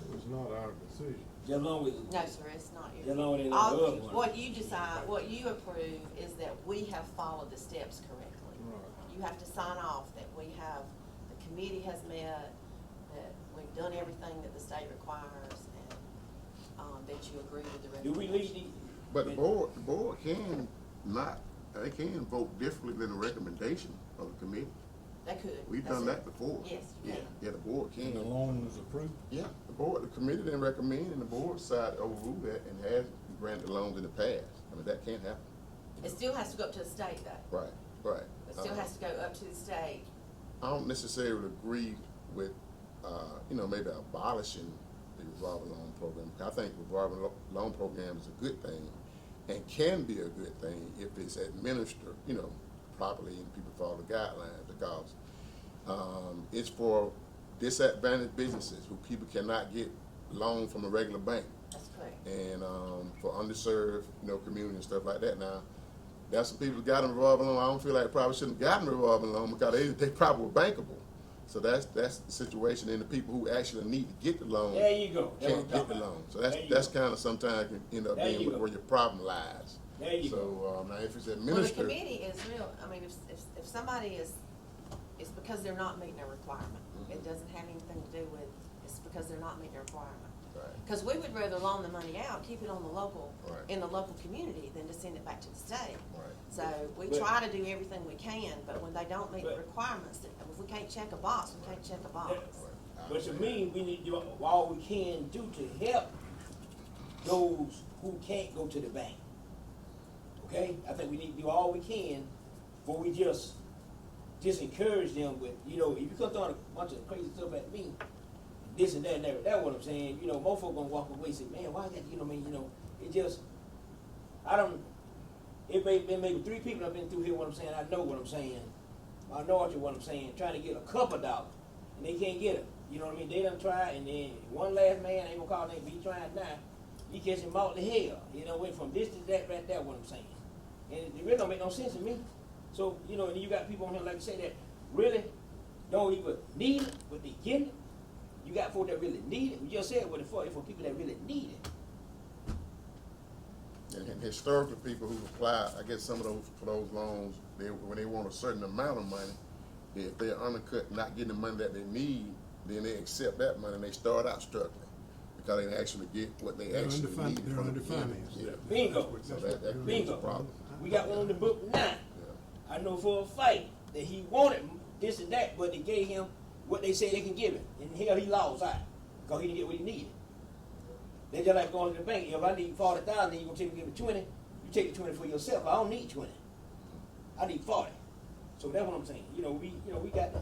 So it's not our decision. Just long as. No, sir, it's not yours. Just long as they All- let the other one. What you decide, what you approve is that we have followed the steps correctly. Right. You have to sign off that we have, the committee has met, that we've done everything that the state requires, and, that you agree with the Do we recommendation. leave the? But the board can not, they can vote differently than the recommendation of the committee. They could. We've That's done it. that before. Yes, you Yeah, can. yeah, the board can. And the loan is approved? Yeah, the committee didn't recommend, and the board decided to overrule that and has granted loans in the past. I mean, that can't happen. It still has to go up to the state though. Right, right. It still has to go up to the state. I don't necessarily agree with, maybe abolishing the revolving loan program. I think revolving loan program is a good thing and can be a good thing if it's administered, properly and people follow the guidelines, because it's for disadvantaged businesses who people cannot get loans from a regular bank. That's correct. And for underserved, community and stuff like that. Now, there's some people who got a revolving loan. I don't feel like they probably shouldn't have gotten a revolving loan because they probably were bankable. So that's the situation. And the people who actually need to get the loan There you go. That's what can't I'm get the talking loan. about. So There you that's go. kind of sometimes can end up There being you go. where your problem lies. There you go. So now if it's Well, the administered, committee is real, I mean, if somebody is, it's because they're not meeting their requirement. It doesn't have anything to do with, it's because they're not meeting their requirement. right, Because we would rather loan the money out, keep it on the local, Right. in the local community than to send it back to the state. right. So we But- try to do everything we can, but when they don't meet the But- requirements, if we can't check a box, we can't check a box. But to me, we need to do all we can do to help those who can't go to the bank. Okay? I think we need to do all we can before we just encourage them with, if you come throwing a bunch of crazy stuff at me, this and that and that, that's what I'm saying, more folk gonna walk away and say, man, why is that, it just, it may be 3 people I've been through here, what I'm saying, I know what I'm saying, I know what I'm saying, trying to get a couple dollars, and they can't get it, you know what I mean, they done try, and then one last man, I ain't gonna call his name, but he trying now, he catch him out the hell, went from this to that, right there, what I'm saying, and it really don't make no sense to me, so, and you got people on here, like you say, that really don't even need it, but they get it, you got folk that really need it, we just said what it's for people that really need it. And historically, people who apply, I guess some of those for those loans, when they want a certain amount of money, if they're undercut, not getting the money that they need, then they accept that money and they start out struggling because they actually get what they actually need. They're from the beginning. underfinanced. Yeah. Bingo. So that creates a Bingo. problem. We got one on the book now. Yeah. I know for a fact that he wanted this and that, but they gave him what they say they can give him. And hell, he lost out because he didn't get what he needed. They just like going to the bank. If I need 40,000, then you gonna take me give me 20. You take the 20 for yourself. I don't need 20. I need 40. So that's what I'm saying. We got to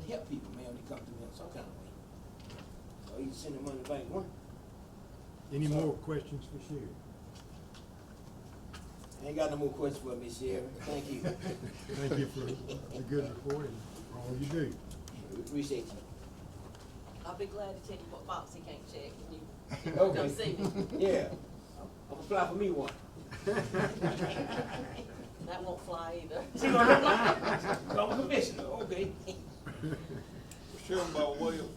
help people, man, when they come through in some kind of way. So you send the money back one. Any more questions for Sherry? I ain't got no more questions for Miss Sherry. Thank you. Thank you for the good report and for all you do. We appreciate you. I'll be glad to tell you what box he can't check when you Okay. come see me. Yeah. I'm gonna apply for me one. That won't fly either. I'm a commissioner, okay. Chairman, by way of,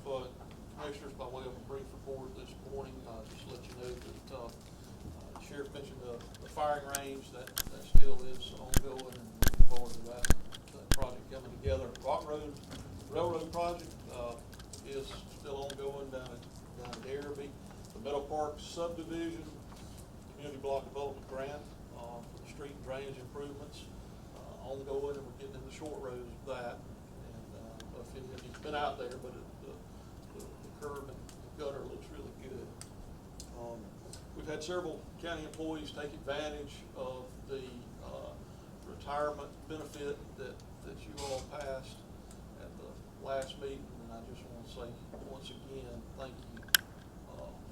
Commissioners, by way of a brief report this morning, just to let you know that, Sheriff mentioned the firing range, that still is ongoing, and looking forward to that project coming together. Rock Road Railroad project, is still ongoing down at Araby. The Meadow Park subdivision, community block development grant, for the street and drainage improvements, ongoing, and we're getting in the short roads of that. And, if you've been out there, but the curb and gutter looks really good. We've had several county employees take advantage of the retirement benefit that you all passed at the last meeting, and I just want to say once again, thank you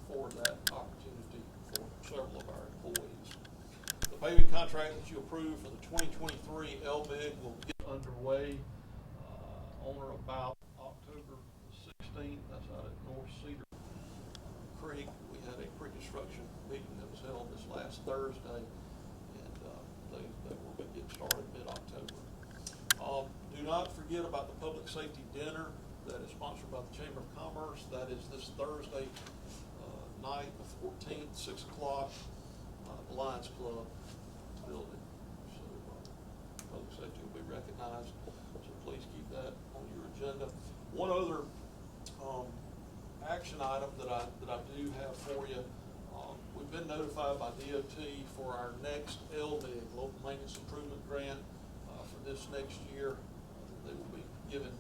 for that opportunity for several of our employees. The paving contract that you approved for the 2023 LBIG will get underway on or about October construction meeting that was held this last Thursday, and they will be getting started mid-October. Do not forget about the public safety dinner that is sponsored by the Chamber of Commerce. That is this Thursday night, the 14th, 6 o'clock, the Lions Club building. So public safety will be recognized, so please keep that on your agenda. One other action item that I do have for you. We've been notified by DOT for our next LMIG, Local Maintenance Improvement Grant, for this next year. They will be giving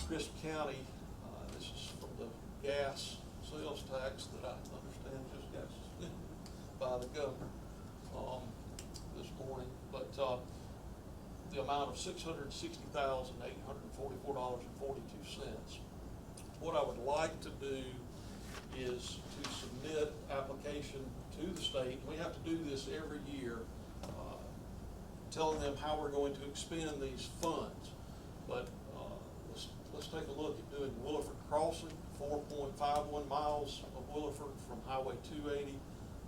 Crisp County, this is from the gas sales tax that I understand just got suspended by the governor this morning, but the amount of $660,844.42. What I would like to do is to submit application to the state. We have to do this every year, telling them how we're going to expend these funds. But let's take a look at doing Williford Crossing, 4.51 miles of Williford from Highway 280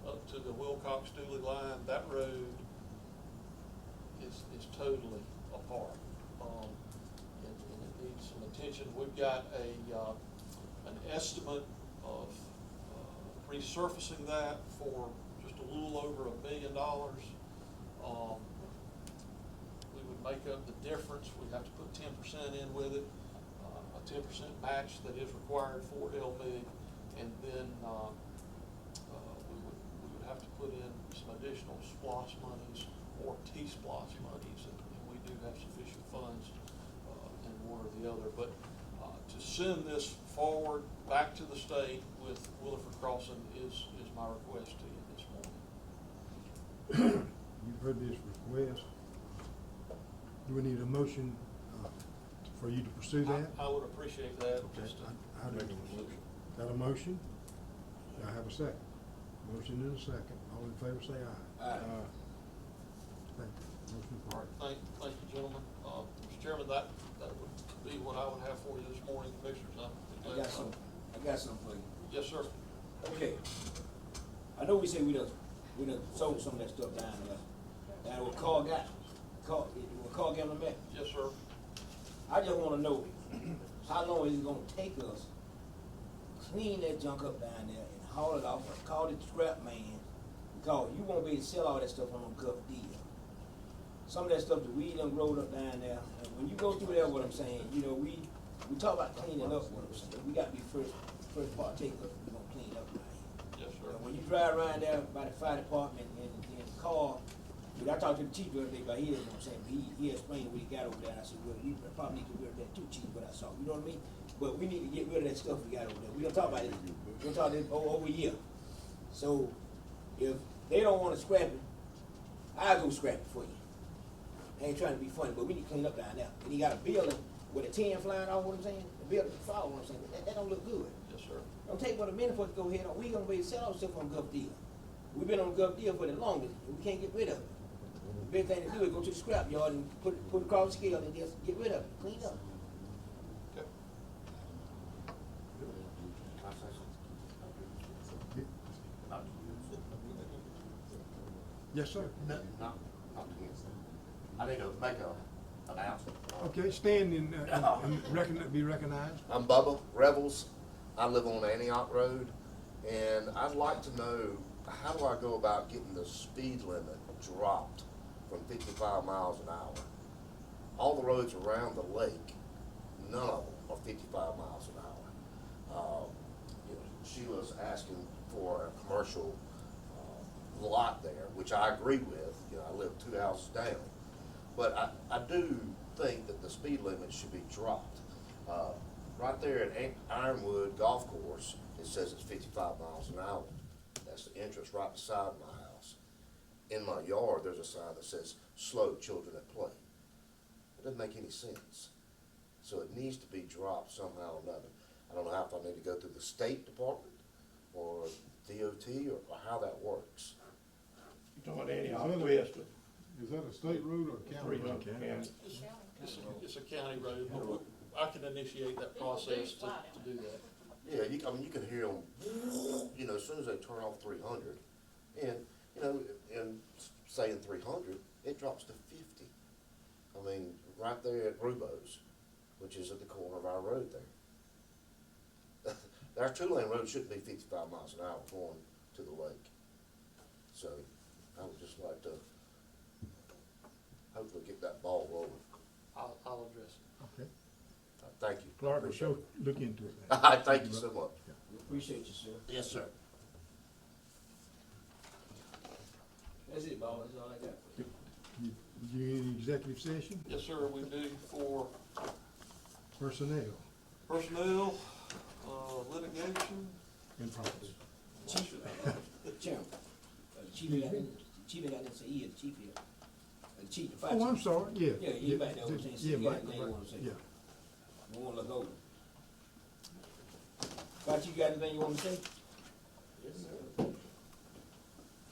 up to the Wilcox-Dooley line. That road is totally apart, and it needs some attention. We've got an estimate of resurfacing that for just a little over $1 million. We would make up the difference. We'd have to put 10% in with it, a 10% match that is required for LMIG, and then we would have to put in some additional SPLOST monies or T-SPLOST monies, and we do have sufficient funds in one or the other. But to send this forward back to the state with Williford Crossing is my request to you this morning. You've heard this request. Do we need a motion for you to pursue that? I would appreciate that. Okay. Just to- I do. Got a motion? Do I have a second? Motion and a second. All in favor say aye. Aye. Thank you. Motion All right, carried. thank you, gentlemen. Mr. Chairman, that would be what I would have for you this morning, Commissioners. I got some for you. Yes, sir. Okay. I know we say we done sold some of that stuff down there. Now, what Carl got them back? Yes, sir. I just wanna know, how long is it gonna take us to clean that junk up down there and haul it off, or call it scrap man? Because you won't be able to sell all that stuff on a gut deal. Some of that stuff, the weed done growed up down there, and when you go through there, what I'm saying, you know, we talk about cleaning up, what I'm saying, we gotta be first partaker, we gonna clean up right here. Yes, sir. When you drive around there by the fire department and the car, but I talked to the chief the other day about his, you know what I'm saying, he explained what he got over there, and I said, well, we probably need to get rid of that too, chief, what I saw, you know what I mean? But we need to get rid of that stuff we got over there, we gonna talk about it, we gonna talk this over a year. So, if they don't wanna scrap it, I'll go scrap it for you. I ain't trying to be funny, but we need to clean up down there. And he got a building with a tin flying off, what I'm saying, the building fall, what I'm saying, that don't look good. Yes, sir. Don't take but a minute for it to go ahead on. We gonna be able to sell our stuff on Gulf Deal. We've been on Gulf Deal for the longest, and we can't get rid of it. The big thing to do is go to the scrap yard and put it across the scale and just get rid of it, clean up. Okay. Yes, sir. I need to make a announcement. Okay, stand and be recognized. I'm Bubba Revels. I live on Antioch Road, and I'd like to know, how do I go about getting the speed limit dropped from 55 miles an hour? All the roads around the lake, none of them are 55 miles an hour. You know, Sheila's asking for a commercial lot there, which I agree with. You know, I live 2 houses down. But I do think that the speed limit should be dropped. Right there at Ironwood Golf Course, it says it's 55 miles an hour. That's the entrance right beside my house. In my yard, there's a sign that says, slow children at play. It doesn't make any sense. So it needs to be dropped somehow or another. I don't know if I need to go through the State Department or DOT or how that works. You talking about Antioch West? Is that a state road or a county road? It's a county road, but I can initiate that process to do that. Yeah, I mean, you can hear them, you know, as soon as they turn off 300, and, you know, and saying 300, it drops to 50. I mean, right there at Rubo's, which is at the corner of our road there. Our two-lane road shouldn't be 55 miles an hour going to the lake. So, I would just like to hopefully get that ball rolling. I'll address it. Okay. Thank you. Clark, will Appreciate show, it. look into it. Thank you so much. We appreciate you, sir. Yes, sir. That's it, Bob, that's all I got. You in executive session? Yes, sir, we do for Personnel personnel, litigation. and property. Chairman, chief ain't got to say he is the chief here. Chief, the fire Oh, I'm chief. sorry, yeah. Yeah, he back there, saying, Yeah, yeah, Mike, they right, wanna say. yeah. We wanna look over. Fire chief, got anything you wanna say? Yes, sir.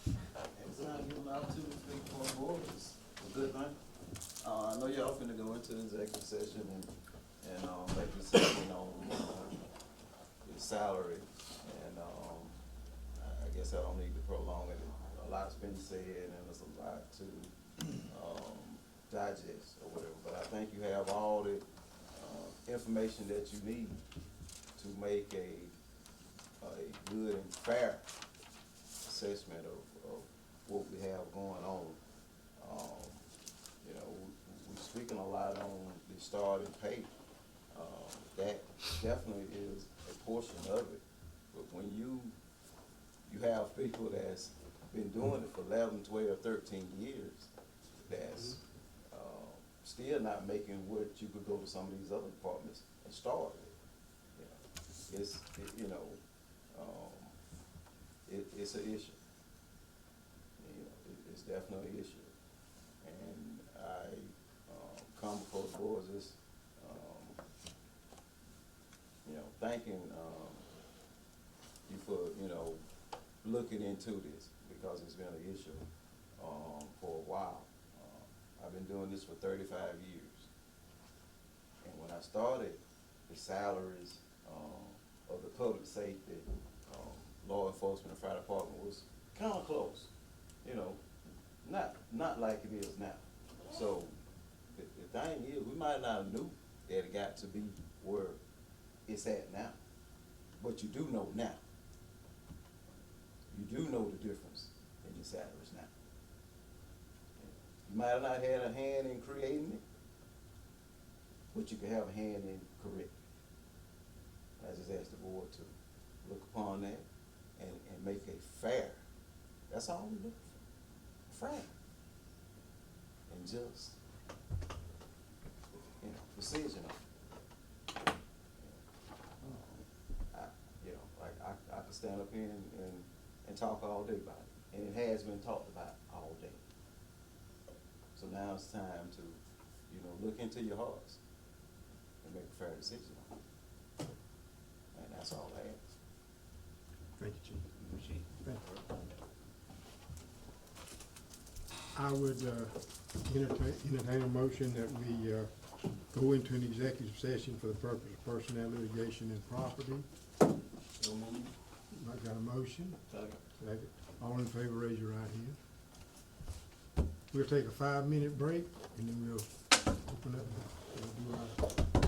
Anytime you allow to speak for the board is a good thing. I know y'all finna go into the executive session and make a decision on, the salary. And, I guess I don't need to prolong it. A lot's been said and there's a lot to, digest or whatever. But I think you have all the, information that you need to make a good and fair assessment of what we have going on. You know, we're speaking a lot on the starting pay. That definitely is a portion of it. But when you have people that's been doing it for 11, 12, 13 years, that's still not making what you could go to some of these other departments and start with. It's an issue. You know, it's definitely an issue. And I come before the board just, thanking you for, looking into this, because it's been an issue for a while. I've been doing this for 35 years. And when I started, the salaries of the public safety, law enforcement, and fire department was kind of close, not like it is now. So the thing is, we might not have knew that it got to be where it's at now, but you do know now. You do know the difference in your salaries now. You might have not had a hand in creating it, but you can have a hand in correcting it. I just ask the board to look upon that and make a fair, that's all we look for, fair. And just, decision on it. I could stand up here and talk all day about it, and it has been talked about all day. So now it's time to, look into your hearts and make a fair decision on it. And that's all I ask. Thank you, Chief. Appreciate it. Thank you. I would entertain a motion that we go into an executive session for the purpose of personnel litigation and property. So moved. I got a motion. Second. All in favor, raise your right hand. We'll take a 5-minute break and then we'll open up, we'll do our